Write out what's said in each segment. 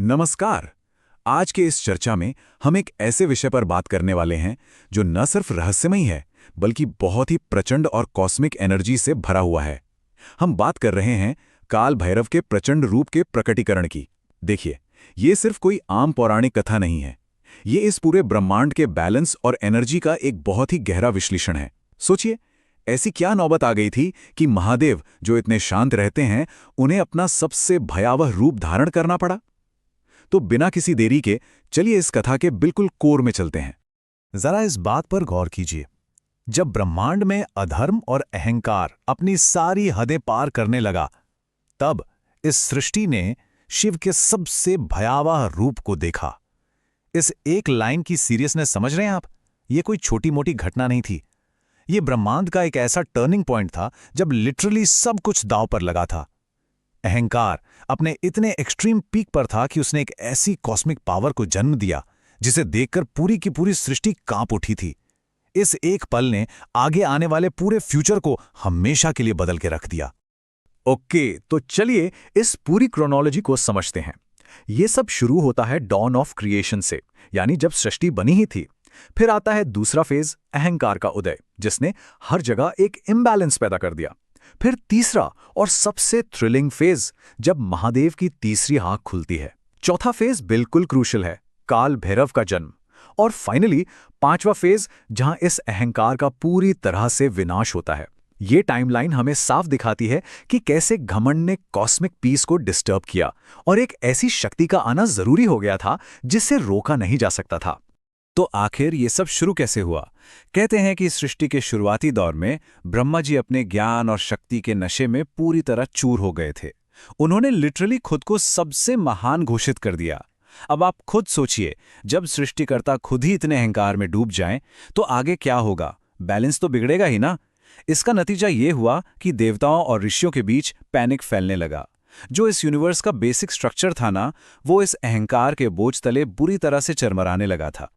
नमस्कार। आज के इस चर्चा में हम एक ऐसे विषय पर बात करने वाले हैं जो न सिर्फ रहस्यमयी है बल्कि बहुत ही प्रचंड और कॉस्मिक एनर्जी से भरा हुआ है। हम बात कर रहे हैं काल भैरव के प्रचंड रूप के प्रकटीकरण की। देखिए, ये सिर्फ कोई आम पौराणिक कथा नहीं है। ये इस पूरे ब्रह्मांड के बैलेंस और एनर्जी का एक बहुत ही गहरा विश्लेषण है। सोचिए, ऐसी क्या नौबत आ गई थी कि महादेव, जो इतने शांत रहते हैं, उन्हें अपना सबसे भयावह रूप धारण करना पड़ा। तो बिना किसी देरी के चलिए इस कथा के बिल्कुल कोर में चलते हैं। जरा इस बात पर गौर कीजिए। जब ब्रह्मांड में अधर्म और अहंकार अपनी सारी हदें पार करने लगा, तब इस सृष्टि ने शिव के सबसे भयावह रूप को देखा। इस एक लाइन की सीरियसनेस समझ रहे हैं आप? ये कोई छोटी मोटी घटना नहीं थी। ये ब्रह्मांड का एक ऐसा टर्निंग पॉइंट था जब लिटरली सब कुछ दांव पर लगा था। अहंकार अपने इतने एक्सट्रीम पीक पर था कि उसने एक ऐसी कॉस्मिक पावर को जन्म दिया जिसे देखकर पूरी की पूरी सृष्टि कांप उठी थी। इस एक पल ने आगे आने वाले पूरे फ्यूचर को हमेशा के लिए बदल के रख दिया। ओके, तो चलिए इस पूरी क्रोनोलॉजी को समझते हैं। ये सब शुरू होता है डॉन ऑफ क्रिएशन से, यानी जब सृष्टि बनी ही थी। फिर आता है दूसरा फेज, अहंकार का उदय, जिसने हर जगह एक इम्बैलेंस पैदा कर दिया। फिर तीसरा और सबसे थ्रिलिंग फेज, जब महादेव की तीसरी आंख खुलती है। चौथा फेज बिल्कुल क्रूशल है, काल भैरव का जन्म। और फाइनली पांचवा फेज, जहां इस अहंकार का पूरी तरह से विनाश होता है। ये टाइमलाइन हमें साफ दिखाती है कि कैसे घमंड ने कॉस्मिक पीस को डिस्टर्ब किया और एक ऐसी शक्ति का आना जरूरी हो गया था जिससे रोका नहीं जा सकता था। तो आखिर ये सब शुरू कैसे हुआ? कहते हैं कि सृष्टि के शुरुआती दौर में ब्रह्मा जी अपने ज्ञान और शक्ति के नशे में पूरी तरह चूर हो गए थे। उन्होंने लिटरली खुद को सबसे महान घोषित कर दिया। अब आप खुद सोचिए, जब सृष्टिकर्ता खुद ही इतने अहंकार में डूब जाएं, तो आगे क्या होगा? बैलेंस तो बिगड़ेगा ही ना। इसका नतीजा ये हुआ कि देवताओं और ऋषियों के बीच पैनिक फैलने लगा। जो इस यूनिवर्स का बेसिक स्ट्रक्चर था ना, वो इस अहंकार के बोझ तले बुरी तरह से चरमराने लगा था।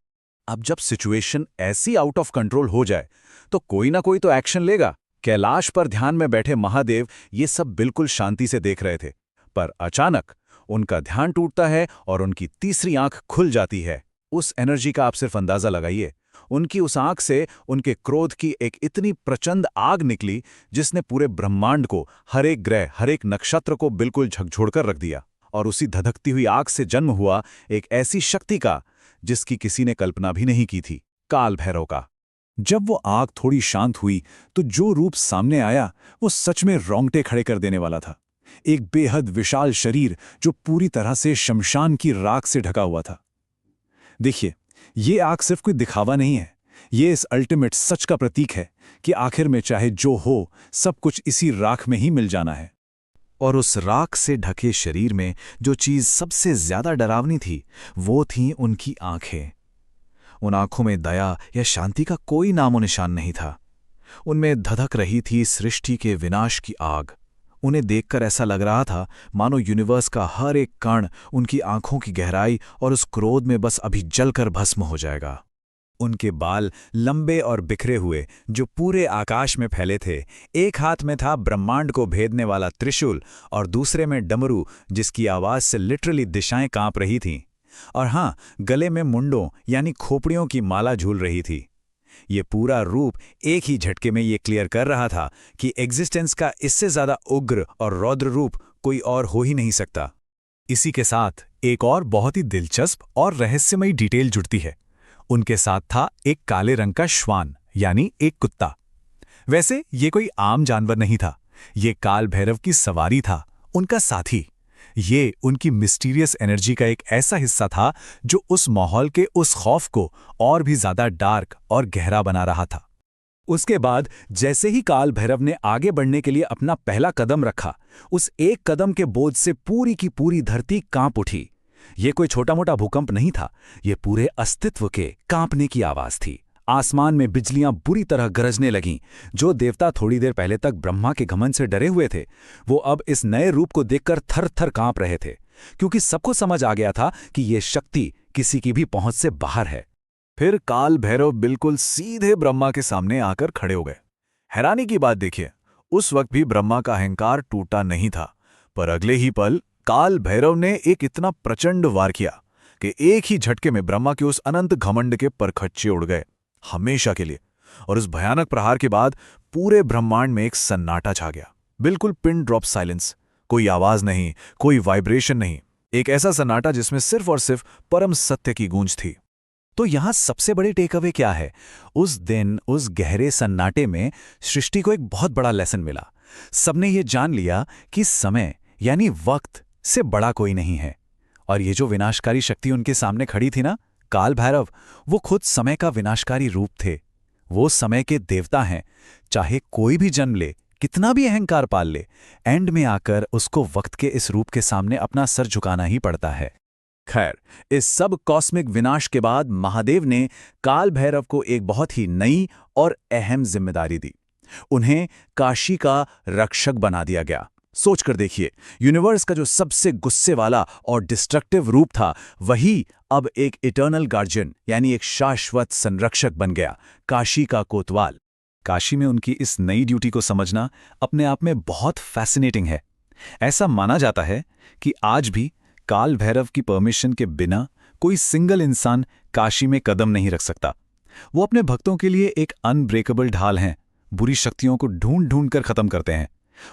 अब जब सिचुएशन ऐसी आउट ऑफ कंट्रोल हो जाए तो कोई ना कोई तो एक्शन लेगा। कैलाश पर ध्यान में बैठे महादेव ये सब बिल्कुल शांति से देख रहे थे, पर अचानक उनका ध्यान टूटता है और उनकी तीसरी आंख खुल जाती है। उस एनर्जी का आप सिर्फ अंदाजा लगाइए। उनकी उस आंख से उनके क्रोध की एक इतनी प्रचंड आग निकली जिसने पूरे ब्रह्मांड को, हर एक ग्रह, हर एक नक्षत्र को बिल्कुल झकझोरकर रख दिया। और उसी धधकती हुई आग से जन्म हुआ एक ऐसी शक्ति का जिसकी किसी ने कल्पना भी नहीं की थी, काल भैरव का। जब वो आग थोड़ी शांत हुई तो जो रूप सामने आया वो सच में रोंगटे खड़े कर देने वाला था। एक बेहद विशाल शरीर जो पूरी तरह से शमशान की राख से ढका हुआ था। देखिए, ये आग सिर्फ कोई दिखावा नहीं है, ये इस अल्टीमेट सच का प्रतीक है कि आखिर में चाहे जो हो, सब कुछ इसी राख में ही मिल जाना है। और उस राख से ढके शरीर में जो चीज सबसे ज्यादा डरावनी थी, वो थी उनकी आंखें। उन आंखों में दया या शांति का कोई नामो निशान नहीं था। उनमें धधक रही थी सृष्टि के विनाश की आग। उन्हें देखकर ऐसा लग रहा था मानो यूनिवर्स का हर एक कण उनकी आंखों की गहराई और उस क्रोध में बस अभी जलकर भस्म हो जाएगा। उनके बाल लंबे और बिखरे हुए जो पूरे आकाश में फैले थे। एक हाथ में था ब्रह्मांड को भेदने वाला त्रिशूल और दूसरे में डमरू, जिसकी आवाज से लिटरली दिशाएं कांप रही थीं। और हाँ, गले में मुंडों यानी खोपड़ियों की माला झूल रही थी। ये पूरा रूप एक ही झटके में ये क्लियर कर रहा था कि एग्जिस्टेंस का इससे ज्यादा उग्र और रौद्र रूप कोई और हो ही नहीं सकता। इसी के साथ एक और बहुत ही दिलचस्प और रहस्यमयी डिटेल जुड़ती है। उनके साथ था एक काले रंग का श्वान, यानी एक कुत्ता। वैसे ये कोई आम जानवर नहीं था, ये काल भैरव की सवारी था, उनका साथी। ये उनकी मिस्टीरियस एनर्जी का एक ऐसा हिस्सा था जो उस माहौल के उस खौफ को और भी ज्यादा डार्क और गहरा बना रहा था। उसके बाद जैसे ही काल भैरव ने आगे बढ़ने के लिए अपना पहला कदम रखा, उस एक कदम के बोझ से पूरी की पूरी धरती कांप उठी। ये कोई छोटा मोटा भूकंप नहीं था, ये पूरे अस्तित्व के कांपने की आवाज थी। आसमान में बिजलियां बुरी तरह गरजने लगीं। जो देवता थोड़ी देर पहले तक ब्रह्मा के घमंड से डरे हुए थे, वो अब इस नए रूप को देखकर थर थर कांप रहे थे, क्योंकि सबको समझ आ गया था कि ये शक्ति किसी की भी पहुंच से बाहर है। फिर काल भैरव बिल्कुल सीधे ब्रह्मा के सामने आकर खड़े हो गए। हैरानी की बात देखिए, उस वक्त भी ब्रह्मा का अहंकार टूटा नहीं था, पर अगले ही पल काल भैरव ने एक इतना प्रचंड वार किया कि एक ही झटके में ब्रह्मा के उस अनंत घमंड के परखच्चे उड़ गए, हमेशा के लिए। और उस भयानक प्रहार के बाद पूरे ब्रह्मांड में एक सन्नाटा छा गया, बिल्कुल पिन ड्रॉप साइलेंस। कोई आवाज नहीं, कोई वाइब्रेशन नहीं, एक ऐसा सन्नाटा जिसमें सिर्फ और सिर्फ परम सत्य की गूंज थी। तो यहां सबसे बड़ी टेकअवे क्या है? उस दिन उस गहरे सन्नाटे में सृष्टि को एक बहुत बड़ा लेसन मिला। सबने ये जान लिया कि समय यानी वक्त से बड़ा कोई नहीं है। और ये जो विनाशकारी शक्ति उनके सामने खड़ी थी ना, काल भैरव, वो खुद समय का विनाशकारी रूप थे। वो समय के देवता हैं। चाहे कोई भी जन्म ले, कितना भी अहंकार पाल ले, एंड में आकर उसको वक्त के इस रूप के सामने अपना सर झुकाना ही पड़ता है। खैर, इस सब कॉस्मिक विनाश के बाद महादेव ने काल भैरव को एक बहुत ही नई और अहम जिम्मेदारी दी। उन्हें काशी का रक्षक बना दिया गया। सोचकर देखिए, यूनिवर्स का जो सबसे गुस्से वाला और डिस्ट्रक्टिव रूप था, वही अब एक इटर्नल गार्जियन यानी एक शाश्वत संरक्षक बन गया, काशी का कोतवाल। काशी में उनकी इस नई ड्यूटी को समझना अपने आप में बहुत फैसिनेटिंग है। ऐसा माना जाता है कि आज भी काल भैरव की परमिशन के बिना कोई सिंगल इंसान काशी में कदम नहीं रख सकता। वो अपने भक्तों के लिए एक अनब्रेकेबल ढाल हैं, बुरी शक्तियों को ढूंढ ढूंढ कर खत्म करते हैं।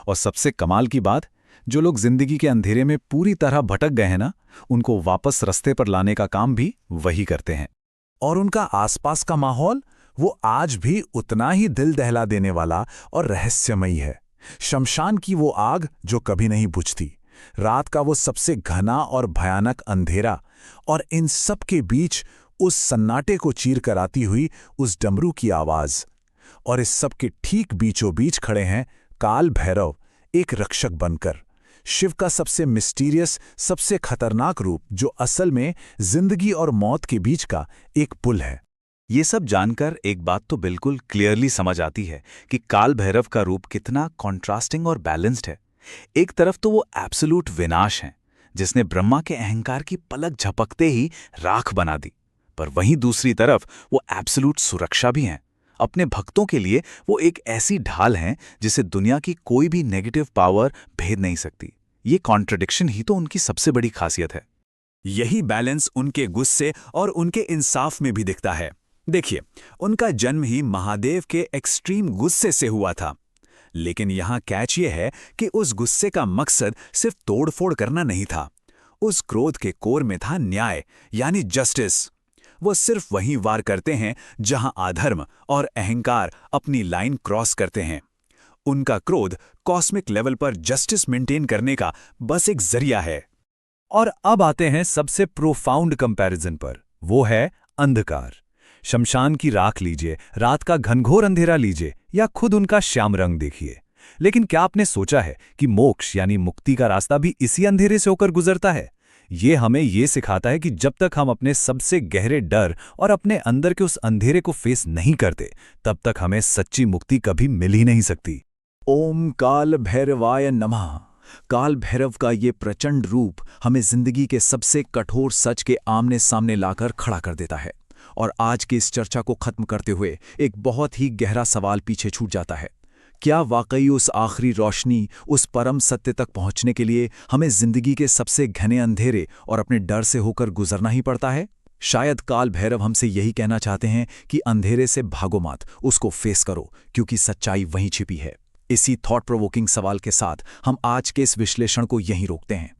और सबसे कमाल की बात, जो लोग जिंदगी के अंधेरे में पूरी तरह भटक गए हैं ना, उनको वापस रास्ते पर लाने का काम भी वही करते हैं। और उनका आसपास का माहौल, वो आज भी उतना ही दिल दहला देने वाला और रहस्यमयी है। शमशान की वो आग जो कभी नहीं बुझती, रात का वो सबसे घना और भयानक अंधेरा, और इन सब के बीच उस सन्नाटे को चीर कर आती हुई उस डमरू की आवाज। और इस सब के ठीक बीचों बीच खड़े हैं काल भैरव, एक रक्षक बनकर, शिव का सबसे मिस्टीरियस, सबसे खतरनाक रूप, जो असल में जिंदगी और मौत के बीच का एक पुल है। ये सब जानकर एक बात तो बिल्कुल क्लियरली समझ आती है कि काल भैरव का रूप कितना कॉन्ट्रास्टिंग और बैलेंस्ड है। एक तरफ तो वो एब्सोल्यूट विनाश है, जिसने ब्रह्मा के अहंकार की पलक झपकते ही राख बना दी, पर वहीं दूसरी तरफ वो एब्सोल्यूट सुरक्षा भी हैं। अपने भक्तों के लिए वो एक ऐसी ढाल हैं जिसे दुनिया की कोई भी नेगेटिव पावर भेद नहीं सकती। ये कॉन्ट्रडिक्शन ही तो उनकी सबसे बड़ी खासियत है। यही बैलेंस उनके गुस्से और उनके इंसाफ में भी दिखता है। देखिए, उनका जन्म ही महादेव के एक्सट्रीम गुस्से से हुआ था, लेकिन यहां कैच ये है कि उस गुस्से का मकसद सिर्फ तोड़फोड़ करना नहीं था। उस क्रोध के कोर में था न्याय यानी जस्टिस। वो सिर्फ वहीं वार करते हैं जहां अधर्म और अहंकार अपनी लाइन क्रॉस करते हैं। उनका क्रोध कॉस्मिक लेवल पर जस्टिस मेंटेन करने का बस एक जरिया है। और अब आते हैं सबसे प्रोफाउंड कंपैरिजन पर, वो है अंधकार। शमशान की राख लीजिए, रात का घनघोर अंधेरा लीजिए, या खुद उनका श्याम रंग देखिए। लेकिन क्या आपने सोचा है कि मोक्ष यानी मुक्ति का रास्ता भी इसी अंधेरे से होकर गुजरता है? ये हमें ये सिखाता है कि जब तक हम अपने सबसे गहरे डर और अपने अंदर के उस अंधेरे को फेस नहीं करते, तब तक हमें सच्ची मुक्ति कभी मिल ही नहीं सकती। ओम काल भैरवाय नमः। काल भैरव का ये प्रचंड रूप हमें जिंदगी के सबसे कठोर सच के आमने सामने लाकर खड़ा कर देता है। और आज की इस चर्चा को खत्म करते हुए एक बहुत ही गहरा सवाल पीछे छूट जाता है। क्या वाकई उस आखिरी रोशनी, उस परम सत्य तक पहुंचने के लिए हमें जिंदगी के सबसे घने अंधेरे और अपने डर से होकर गुजरना ही पड़ता है? शायद काल भैरव हमसे यही कहना चाहते हैं कि अंधेरे से भागो मत, उसको फेस करो, क्योंकि सच्चाई वहीं छिपी है। इसी थॉट प्रोवोकिंग सवाल के साथ हम आज के इस विश्लेषण को यहीं रोकते हैं।